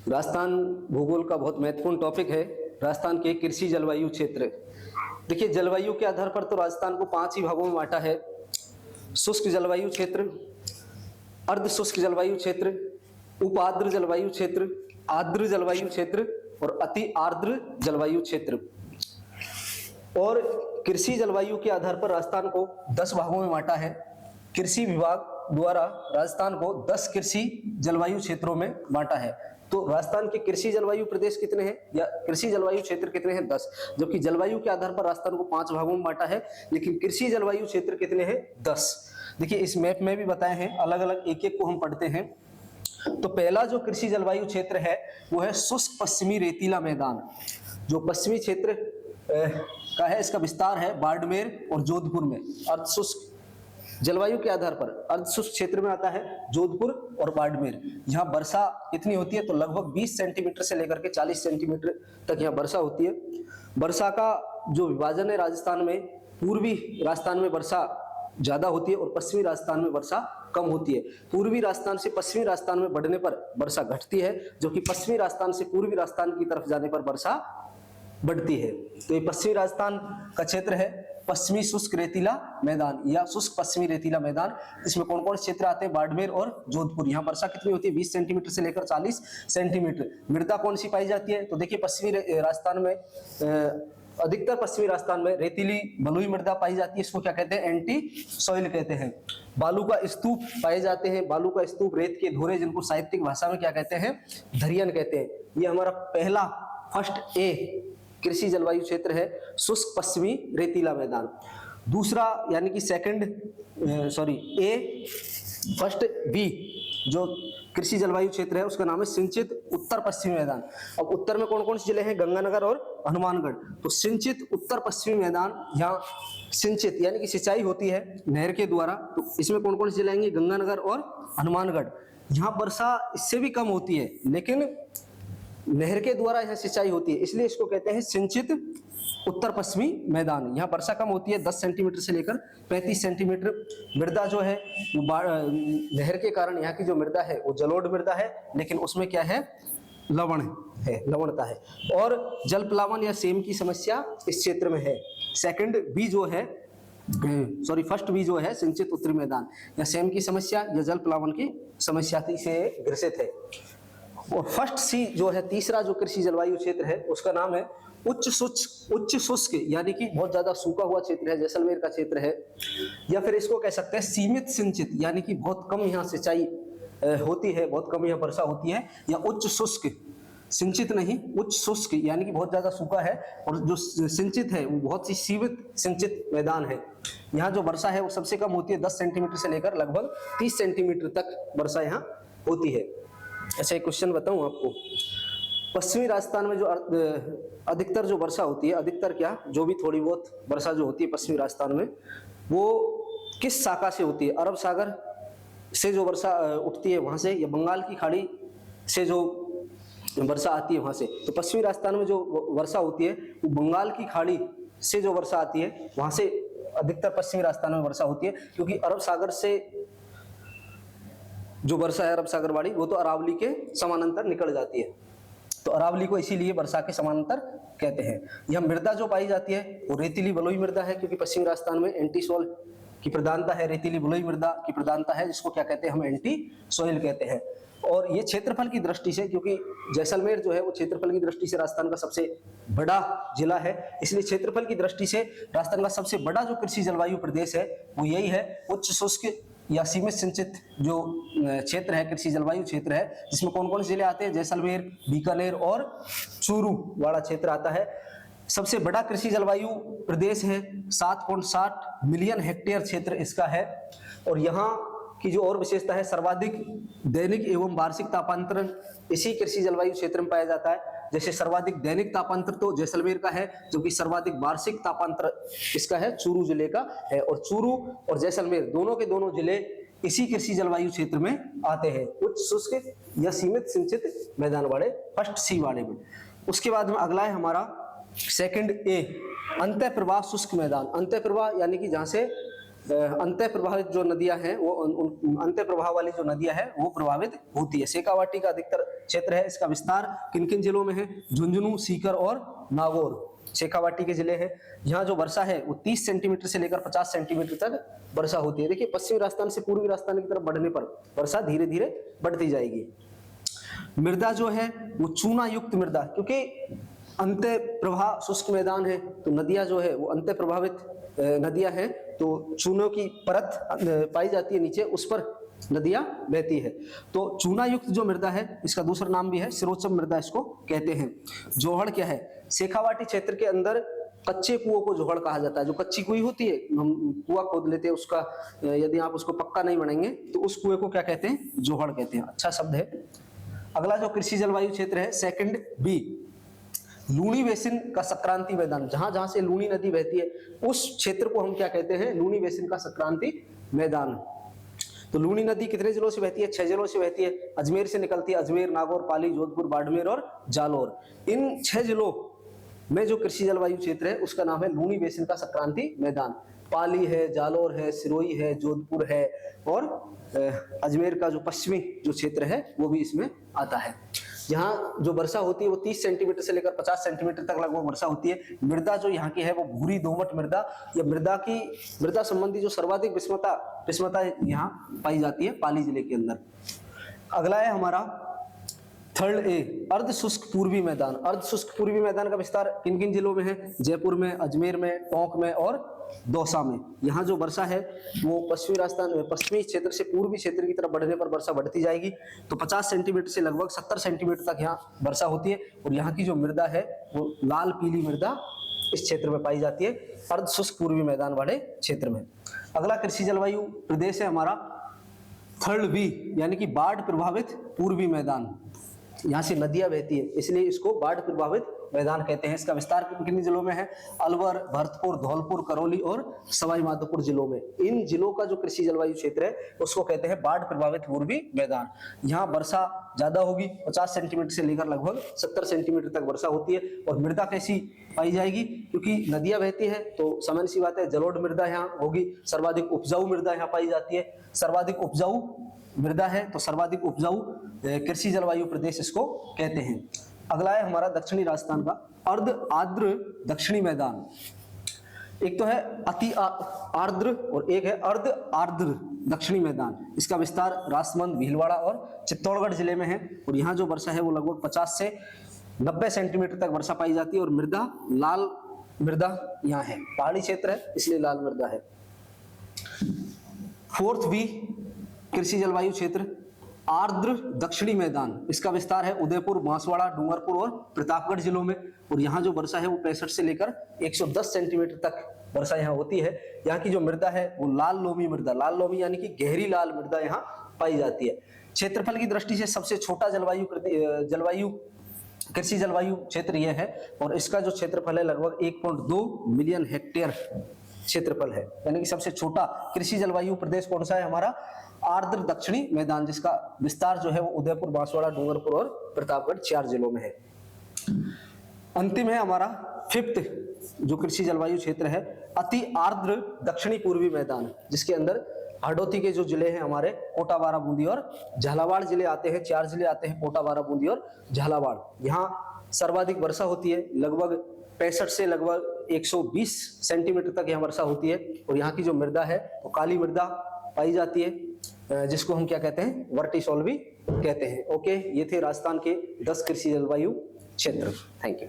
राजस्थान भूगोल का बहुत महत्वपूर्ण टॉपिक है। राजस्थान के कृषि जलवायु क्षेत्र। देखिए, जलवायु के आधार पर तो राजस्थान को 5 ही भागों में बांटा है। शुष्क जलवायु क्षेत्र, अर्ध शुष्क जलवायु क्षेत्र, उपाद्र जलवायु क्षेत्र, आर्द्र जलवायु क्षेत्र और अति आर्द्र जलवायु क्षेत्र। और कृषि जलवायु के आधार पर राजस्थान को 10 भागों में बांटा है। कृषि विभाग द्वारा राजस्थान को 10 कृषि जलवायु क्षेत्रों में बांटा है। तो राजस्थान के कृषि जलवायु प्रदेश कितने हैं या कृषि जलवायु क्षेत्र कितने हैं? 10। जबकि जलवायु के आधार पर राजस्थान को 5 भागों में बांटा है, लेकिन कृषि जलवायु क्षेत्र कितने हैं? 10। देखिए, इस मैप में भी बताए हैं, अलग अलग एक एक को हम पढ़ते हैं। तो पहला जो कृषि जलवायु क्षेत्र है वो है शुष्क पश्चिमी रेतीला मैदान। जो पश्चिमी क्षेत्र का है, इसका विस्तार है बाड़मेर और जोधपुर में। अर्ध शुष्क जलवायु के आधार पर अर्ध शुष्क क्षेत्र में आता है जोधपुर और बाड़मेर। यहाँ वर्षा कितनी होती है? तो लगभग 20 सेंटीमीटर से लेकर के 40 सेंटीमीटर तक यहाँ वर्षा होती है। वर्षा का जो विभाजन है राजस्थान में, पूर्वी राजस्थान में वर्षा ज्यादा होती है और पश्चिमी राजस्थान में वर्षा कम होती है। पूर्वी राजस्थान से पश्चिमी राजस्थान में बढ़ने पर वर्षा घटती है, जो कि पश्चिमी राजस्थान से पूर्वी राजस्थान की तरफ जाने पर वर्षा बढ़ती है। तो ये पश्चिमी राजस्थान का क्षेत्र है पश्चिमी शुष्क रेतीला मैदान या शुष्क पश्चिमी रेतीला मैदान। इसमें कौन कौन से क्षेत्र आते हैं? बाड़मेर और जोधपुर। यहाँ वर्षा कितनी होती है? 20 सेंटीमीटर से लेकर 40 सेंटीमीटर। मृदा कौन सी पाई जाती है? तो देखिए, पश्चिमी राजस्थान में अधिकतर पश्चिमी राजस्थान में रेतीली बलुई मृदा पाई जाती है। इसको क्या कहते हैं? एंटी सॉइल कहते हैं। बालू का स्तूप पाए जाते हैं। बालू का स्तूप, रेत के धोरे, जिनको साहित्यिक भाषा में क्या कहते हैं? धरियन कहते हैं। ये हमारा पहला फर्स्ट ए कृषि जलवायु क्षेत्र है, शुष्क पश्चिमी रेतीला मैदान। दूसरा यानी कि फर्स्ट बी जो कृषि जलवायु क्षेत्र है उसका नाम है सिंचित उत्तर पश्चिमी मैदान। अब उत्तर में कौन कौन से जिले हैं? गंगानगर और हनुमानगढ़। तो सिंचित उत्तर पश्चिमी मैदान, यहाँ सिंचित यानी कि सिंचाई होती है नहर के द्वारा। तो इसमें कौन कौन से जिले आएंगे? गंगानगर और हनुमानगढ़। यहाँ वर्षा इससे भी कम होती है, लेकिन नहर के द्वारा यहाँ सिंचाई होती है, इसलिए इसको कहते हैं सिंचित उत्तर पश्चिमी मैदान। यहाँ वर्षा कम होती है, 10 सेंटीमीटर से लेकर 35 सेंटीमीटर। मृदा जो है वो नहर के कारण यहाँ की जो मृदा है वो जलोढ़ मृदा है, लेकिन उसमें क्या है? लवण है, लवणता है। और जल प्लावन या सेम की समस्या इस क्षेत्र में है। फर्स्ट बी जो है सिंचित उत्तरी मैदान या सेम की समस्या या जल प्लावन की समस्या से ग्रसित है। और फर्स्ट सी जो है, तीसरा जो कृषि जलवायु क्षेत्र है उसका नाम है उच्च शुष्क यानी कि बहुत ज्यादा सूखा हुआ क्षेत्र है, जैसलमेर का क्षेत्र है। या फिर इसको कह सकते हैं सीमित सिंचित, यानी कि बहुत कम यहाँ सिंचाई होती है, बहुत कम यहाँ वर्षा होती है। या उच्च शुष्क, सिंचित नहीं, उच्च शुष्क यानी कि बहुत ज्यादा सूखा है, और जो सिंचित है वो बहुत सी सीमित सिंचित मैदान है। यहाँ जो वर्षा है वो सबसे कम होती है, 10 सेंटीमीटर से लेकर लगभग 30 सेंटीमीटर तक वर्षा यहाँ होती है। अच्छा, एक क्वेश्चन बताऊं आपको। पश्चिमी राजस्थान में जो अधिकतर जो वर्षा होती है, अधिकतर क्या, जो भी थोड़ी बहुत वर्षा जो होती है पश्चिमी राजस्थान में, वो किस शाखा से होती है? अरब सागर से जो वर्षा उठती है वहां से, या बंगाल की खाड़ी से जो वर्षा आती है वहां से? तो पश्चिमी राजस्थान में जो वर्षा होती है वो बंगाल की खाड़ी से जो वर्षा आती है वहां से अधिकतर पश्चिमी राजस्थान में वर्षा होती है, क्योंकि अरब सागर से जो वर्षा है, अरब सागर वाली, वो तो अरावली के समानांतर निकल जाती है। तो अरावली को इसीलिए वर्षा के समानांतर कहते हैं। यह मृदा जो पाई जाती है वो रेतीली बलुई मृदा है, क्योंकि पश्चिमी राजस्थान में एंटी सॉइल की प्रधानता है, रेतीली बलुई मृदा की प्रधानता है, जिसको क्या कहते हैं? हम एंटी सॉइल कहते हैं। और ये क्षेत्रफल की दृष्टि से, क्योंकि जैसलमेर जो है वो क्षेत्रफल की दृष्टि से राजस्थान का सबसे बड़ा जिला है, इसलिए क्षेत्रफल की दृष्टि से राजस्थान का सबसे बड़ा जो कृषि जलवायु प्रदेश है वो यही है, उच्च शुष्क या सीमित सिंचित जो क्षेत्र है, कृषि जलवायु क्षेत्र है, जिसमें कौन कौन से जिले आते हैं? जैसलमेर, बीकानेर और चूरू वाला क्षेत्र आता है। सबसे बड़ा कृषि जलवायु प्रदेश है, 7.60 मिलियन हेक्टेयर क्षेत्र इसका है। और यहाँ की जो और विशेषता है, सर्वाधिक दैनिक एवं वार्षिक तापांतरण इसी कृषि जलवायु क्षेत्र में पाया जाता है। जैसे सर्वाधिक दैनिक तापांतर तो जैसलमेर का है, जबकि सर्वाधिक वार्षिक तापांतर इसका है, चूरू जिले का है। और चूरू और जैसलमेर दोनों के दोनों जिले इसी कृषि जलवायु क्षेत्र में आते हैं, उच्च शुष्क या सीमित सिंचित मैदान वाले, फर्स्ट सी वाले में। उसके बाद में अगला है हमारा सेकंड ए, अंतः प्रवाह शुष्क मैदान। अंतः प्रवाह यानी कि जहां से अंतः प्रभावित जो नदियां हैं वो अंतः प्रभाव वाली जो नदियां हैं वो प्रभावित होती है। शेखावाटी का अधिकतर क्षेत्र है, इसका विस्तार किन किन जिलों में है? झुंझुनू, सीकर और नागौर शेखावाटी के जिले हैं। यहाँ जो वर्षा है वो 30 सेंटीमीटर से लेकर 50 सेंटीमीटर तक वर्षा होती है। देखिए पश्चिमी राजस्थान से पूर्वी राजस्थान की तरफ बढ़ने पर वर्षा धीरे धीरे बढ़ती जाएगी। मृदा जो है वो चूना युक्त मृदा, क्योंकि अंतः प्रवाह शुष्क मैदान है तो नदियां जो है वो अंतः प्रभावित नदियां हैं, तो चूनों की परत पाई जाती है नीचे, उस पर नदियां बहती है। तो चूना युक्त जो मृदा है इसका दूसरा नाम भी है सिरोचम मृदा इसको कहते हैं। जोहड़ क्या है? शेखावाटी क्षेत्र के अंदर कच्चे कुओं को जोहड़ कहा जाता है। जो कच्ची कुई होती है, हम कुआं खोद लेते हैं, उसका यदि आप उसको पक्का नहीं बनाएंगे तो उस कुएं को क्या कहते हैं? जोहड़ कहते हैं। अच्छा शब्द है। अगला जो कृषि जलवायु क्षेत्र है सेकंड बी, लूणी बेसिन का संक्रांति मैदान। जहां जहां से लूणी नदी बहती है उस क्षेत्र को हम क्या कहते हैं? लूणी बेसिन का संक्रांति मैदान। तो लूणी नदी कितने जिलों से बहती है? 6 जिलों से बहती है। अजमेर से निकलती है, अजमेर, नागौर, पाली, जोधपुर, बाड़मेर और जालौर। इन 6 जिलों में जो कृषि जलवायु क्षेत्र है उसका नाम है लूणी बेसिन का संक्रांति मैदान। पाली है, जालौर है, सिरोही है, जोधपुर है और अजमेर का जो पश्चिमी जो क्षेत्र है वो भी इसमें आता है। यहाँ जो वर्षा होती है वो 30 सेंटीमीटर से लेकर 50 सेंटीमीटर तक लगभग वर्षा होती है। मृदा जो यहाँ की है वो भूरी दोमट मृदा या मृदा संबंधी जो सर्वाधिक विषमता यहाँ पाई जाती है पाली जिले के अंदर। अगला है हमारा थर्ड ए, अर्ध शुष्क पूर्वी मैदान। अर्ध शुष्क पूर्वी मैदान का विस्तार किन किन जिलों में है? जयपुर में, अजमेर में, टोंक में और दौसा में। यहाँ जो वर्षा है वो पश्चिमी क्षेत्र से पूर्वी क्षेत्र की तरफ बढ़ने पर वर्षा बढ़ती जाएगी। तो 50 सेंटीमीटर से लगभग 70 सेंटीमीटर तक यहाँ वर्षा होती है और यहाँ की जो मृदा है वो लाल पीली मृदा इस क्षेत्र में पाई जाती है, अर्ध शुष्क पूर्वी मैदान वाले क्षेत्र में। अगला कृषि जलवायु प्रदेश है हमारा थर्ड बी, यानी कि बाढ़ प्रभावित पूर्वी मैदान। यहाँ से नदियां बहती है इसलिए इसको बाढ़ प्रभावित मैदान कहते हैं। इसका विस्तार किन जिलों में है? अलवर, भरतपुर, धौलपुर, करौली और सवाई माधोपुर जिलों में। इन जिलों का जो कृषि जलवायु क्षेत्र है उसको कहते हैं बाढ़ प्रभावित पूर्वी मैदान। यहाँ वर्षा ज्यादा होगी, 50 सेंटीमीटर से लेकर लगभग 70 सेंटीमीटर तक वर्षा होती है। और मृदा कैसी पाई जाएगी? क्योंकि नदियां बहती है तो सामान्य सी बात है जलोढ़ मृदा यहाँ होगी। सर्वाधिक उपजाऊ मृदा यहाँ पाई जाती है। सर्वाधिक उपजाऊ मृदा है तो सर्वाधिक उपजाऊ कृषि जलवायु प्रदेश इसको कहते हैं। अगला है हमारा दक्षिणी राजस्थान का अर्ध आर्द्र दक्षिणी मैदान। एक तो है अति आर्द्र और एक है अर्ध आर्द्र दक्षिणी मैदान। इसका विस्तार राजसमंद, भीलवाड़ा और चित्तौड़गढ़ जिले में है और यहाँ जो वर्षा है वो लगभग 50 से 90 सेंटीमीटर तक वर्षा पाई जाती है और मृदा लाल मृदा यहाँ है। पहाड़ी क्षेत्र है इसलिए लाल मृदा है। फोर्थ बी कृषि जलवायु क्षेत्र आर्द्र दक्षिणी मैदान। इसका विस्तार है उदयपुर, बांसवाड़ा, डूंगरपुर और प्रतापगढ़ जिलों में और यहाँ जो वर्षा है वो 65 से लेकर 110 सेंटीमीटर तक वर्षा यहाँ होती है। यहाँ की जो मृदा है वो लाल लोमी मृदा, लाल लोमी यानी कि गहरी लाल मृदा यहाँ पाई जाती है। क्षेत्रफल की दृष्टि से सबसे छोटा कृषि जलवायु क्षेत्र यह है और इसका जो क्षेत्रफल है लगभग 1.2 मिलियन हेक्टेयर क्षेत्रफल है। यानी कि सबसे छोटा कृषि जलवायु प्रदेश कौन सा है? हमारा आर्द्र दक्षिणी मैदान, जिसका विस्तार जो है वो उदयपुर, बांसवाड़ा, डूंगरपुर और प्रतापगढ़ 4 जिलों में है। अंतिम है हमारा फिफ्थ जो कृषि जलवायु क्षेत्र है अति आर्द्र दक्षिणी पूर्वी मैदान, जिसके अंदर हाड़ौती के जो जिले हैं हमारे कोटा, बारा, बूंदी और झालावाड़ जिले आते हैं। 4 जिले आते हैं, कोटा, बारा, बूंदी और झालावाड़। यहाँ सर्वाधिक वर्षा होती है, लगभग 65 से लगभग 120 सेंटीमीटर तक यहाँ वर्षा होती है और यहाँ की जो मृदा है वो काली मृदा पाई जाती है, जिसको हम क्या कहते हैं? वर्टिसोल भी कहते हैं। ओके, ये थे राजस्थान के 10 कृषि जलवायु क्षेत्र। Thank you.